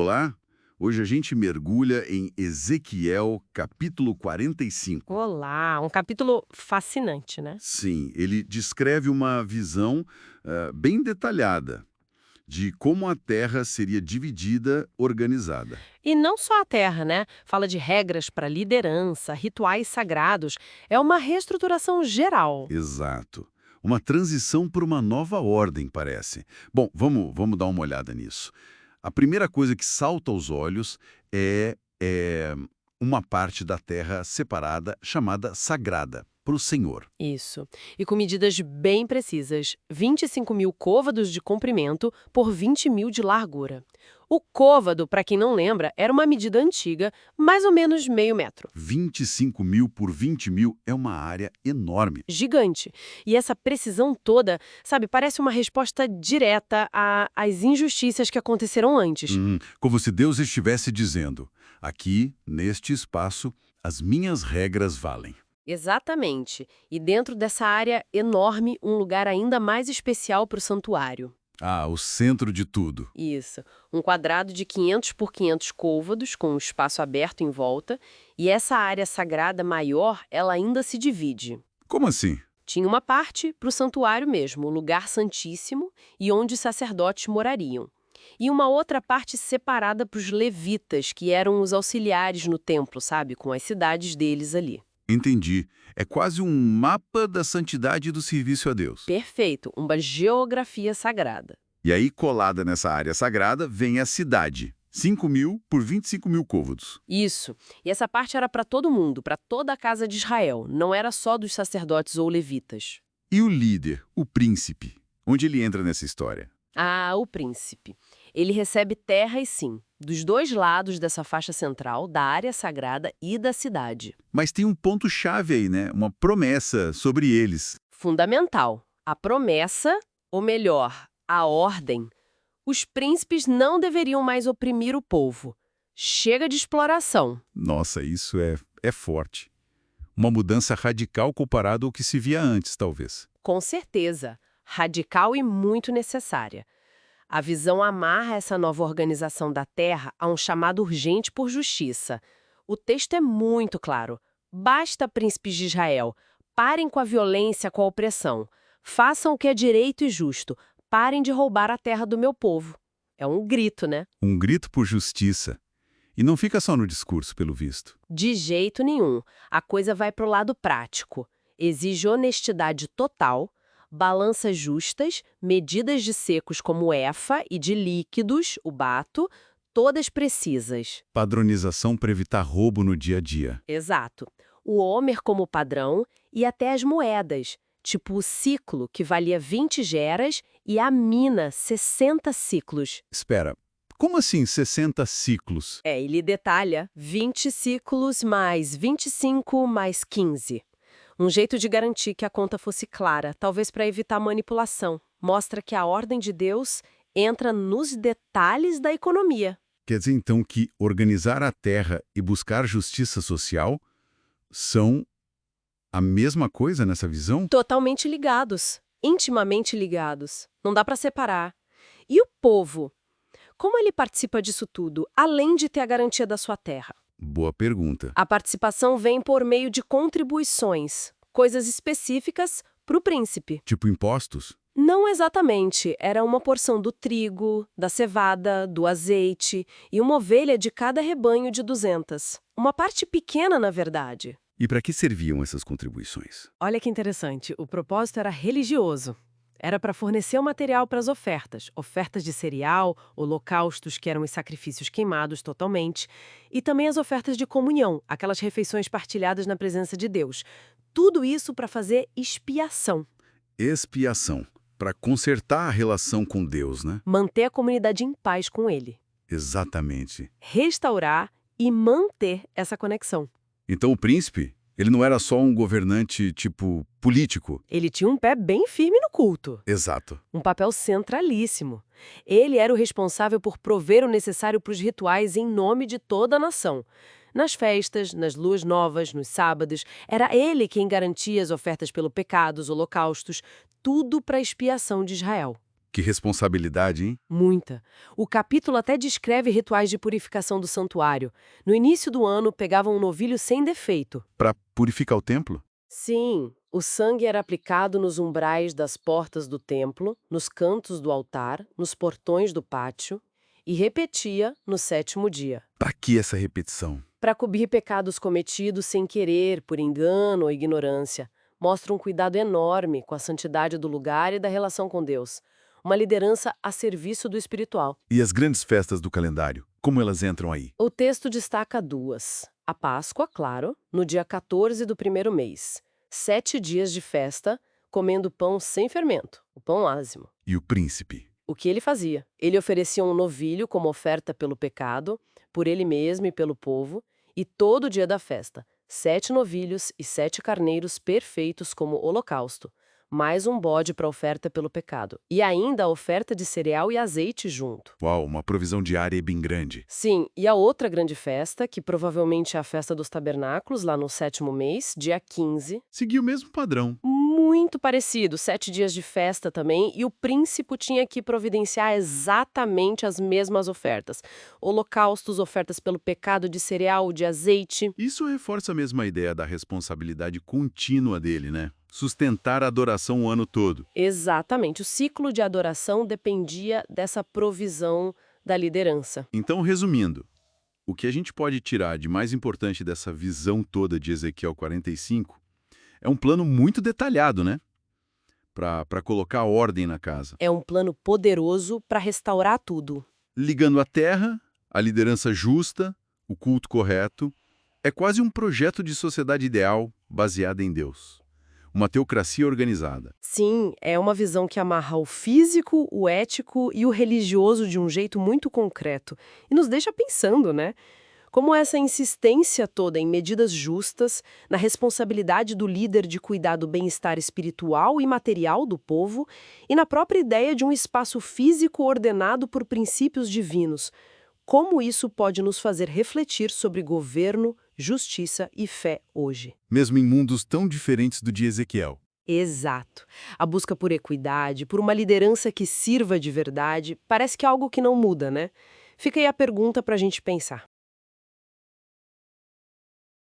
Olá, hoje a gente mergulha em Ezequiel, capítulo 45. Olá, um capítulo fascinante, né? Sim, ele descreve uma visão bem detalhada de como a terra seria dividida, organizada. E não só a terra, né? Fala de regras para liderança, rituais sagrados. É uma reestruturação geral. Exato. Uma transição para uma nova ordem, parece. Bom, vamos dar uma olhada nisso. A primeira coisa que salta aos olhos é uma parte da terra separada chamada sagrada, para o Senhor. Isso. E com medidas bem precisas: 25 mil côvados de comprimento por 20 mil de largura. O côvado, para quem não lembra, era uma medida antiga, mais ou menos meio metro. 25 mil por 20 mil é uma área enorme. Gigante. E essa precisão toda, sabe, parece uma resposta direta às injustiças que aconteceram antes. Como se Deus estivesse dizendo: aqui, neste espaço, as minhas regras valem. Exatamente. E dentro dessa área enorme, um lugar ainda mais especial para o santuário. Ah, o centro de tudo. Isso. Um quadrado de 500 por 500 côvados, com um espaço aberto em volta. E essa área sagrada maior, ela ainda se divide. Como assim? Tinha uma parte para o santuário mesmo, o lugar santíssimo, e onde os sacerdotes morariam. E uma outra parte separada para os levitas, que eram os auxiliares no templo, sabe? Com as cidades deles ali. Entendi. É quase um mapa da santidade do serviço a Deus. Perfeito, uma geografia sagrada. E aí, colada nessa área sagrada, vem a cidade. 5 mil por 25 mil côvados. Isso. E essa parte era para todo mundo, para toda a casa de Israel, não era só dos sacerdotes ou levitas. E o líder, o príncipe, onde ele entra nessa história? Ah, o príncipe. Ele recebe terras, sim, dos dois lados dessa faixa central, da área sagrada e da cidade. Mas tem um ponto-chave aí, né? Uma promessa sobre eles. Fundamental. A promessa, ou melhor, a ordem. Os príncipes não deveriam mais oprimir o povo. Chega de exploração. Nossa, isso é forte. Uma mudança radical comparado ao que se via antes, talvez. Com certeza. Radical e muito necessária. A visão amarra essa nova organização da terra a um chamado urgente por justiça. O texto é muito claro. Basta, príncipes de Israel, parem com a violência, com a opressão. Façam o que é direito e justo. Parem de roubar a terra do meu povo. É um grito, né? Um grito por justiça. E não fica só no discurso, pelo visto. De jeito nenhum. A coisa vai para o lado prático. Exige honestidade total, balanças justas, medidas de secos como o efa e de líquidos, o bato, todas precisas. Padronização para evitar roubo no dia a dia. Exato. O homer como padrão e até as moedas, tipo o ciclo, que valia 20 geras, e a mina, 60 ciclos. Espera, como assim 60 ciclos? Ele detalha 20 ciclos mais 25 mais 15. Um jeito de garantir que a conta fosse clara, talvez para evitar manipulação. Mostra que a ordem de Deus entra nos detalhes da economia. Quer dizer, então, que organizar a terra e buscar justiça social são a mesma coisa nessa visão? Totalmente ligados, intimamente ligados. Não dá para separar. E o povo? Como ele participa disso tudo, além de ter a garantia da sua terra? Boa pergunta. A participação vem por meio de contribuições, coisas específicas para o príncipe. Tipo impostos? Não exatamente. Era uma porção do trigo, da cevada, do azeite e uma ovelha de cada rebanho de 200. Uma parte pequena, na verdade. E para que serviam essas contribuições? Olha que interessante. O propósito era religioso. Era para fornecer o material para as ofertas. Ofertas de cereal, holocaustos, que eram os sacrifícios queimados totalmente, e também as ofertas de comunhão, aquelas refeições partilhadas na presença de Deus. Tudo isso para fazer expiação. Expiação. Para consertar a relação com Deus, né? Manter a comunidade em paz com Ele. Exatamente. Restaurar e manter essa conexão. Então o príncipe, ele não era só um governante, tipo, político. Ele tinha um pé bem firme no culto. Exato. Um papel centralíssimo. Ele era o responsável por prover o necessário para os rituais em nome de toda a nação. Nas festas, nas luas novas, nos sábados, era ele quem garantia as ofertas pelo pecado, os holocaustos, tudo para a expiação de Israel. Que responsabilidade, hein? Muita. O capítulo até descreve rituais de purificação do santuário. No início do ano, pegavam um novilho sem defeito. Para purificar o templo? Sim, o sangue era aplicado nos umbrais das portas do templo, nos cantos do altar, nos portões do pátio e repetia no 7º dia, Para que essa repetição? para cobrir pecados cometidos sem querer, por engano ou ignorância. Mostra um cuidado enorme com a santidade do lugar e da relação com Deus. Uma liderança a serviço do espiritual. E as grandes festas do calendário, como elas entram aí? O texto destaca duas. A Páscoa, claro, no dia 14 do primeiro mês. 7 dias de festa, comendo pão sem fermento, o pão ázimo. E o príncipe? O que ele fazia? Ele oferecia um novilho como oferta pelo pecado, por ele mesmo e pelo povo, e todo dia da festa, 7 novilhos e 7 carneiros perfeitos como holocausto, mais um bode para oferta pelo pecado. E ainda a oferta de cereal e azeite junto. Uau, uma provisão diária bem grande. Sim, e a outra grande festa, que provavelmente é a festa dos tabernáculos, lá no 7º mês, dia 15. Seguiu o mesmo padrão. Muito parecido, 7 dias de festa também, e o príncipe tinha que providenciar exatamente as mesmas ofertas. Holocaustos, ofertas pelo pecado de cereal, de azeite. Isso reforça mesmo a ideia da responsabilidade contínua dele, né? Sustentar a adoração o ano todo. Exatamente, o ciclo de adoração dependia dessa provisão da liderança. Então, resumindo, o que a gente pode tirar de mais importante dessa visão toda de Ezequiel 45 é um plano muito detalhado, né? Para colocar ordem na casa. É um plano poderoso para restaurar tudo. Ligando a terra, a liderança justa, o culto correto, é quase um projeto de sociedade ideal baseada em Deus. Uma teocracia organizada. Sim, é uma visão que amarra o físico, o ético e o religioso de um jeito muito concreto. E nos deixa pensando, né? Como essa insistência toda em medidas justas, na responsabilidade do líder de cuidar do bem-estar espiritual e material do povo, e na própria ideia de um espaço físico ordenado por princípios divinos. Como isso pode nos fazer refletir sobre governo, justiça e fé hoje. Mesmo em mundos tão diferentes do de Ezequiel. Exato. A busca por equidade, por uma liderança que sirva de verdade, parece que é algo que não muda, né? Fica aí a pergunta para a gente pensar.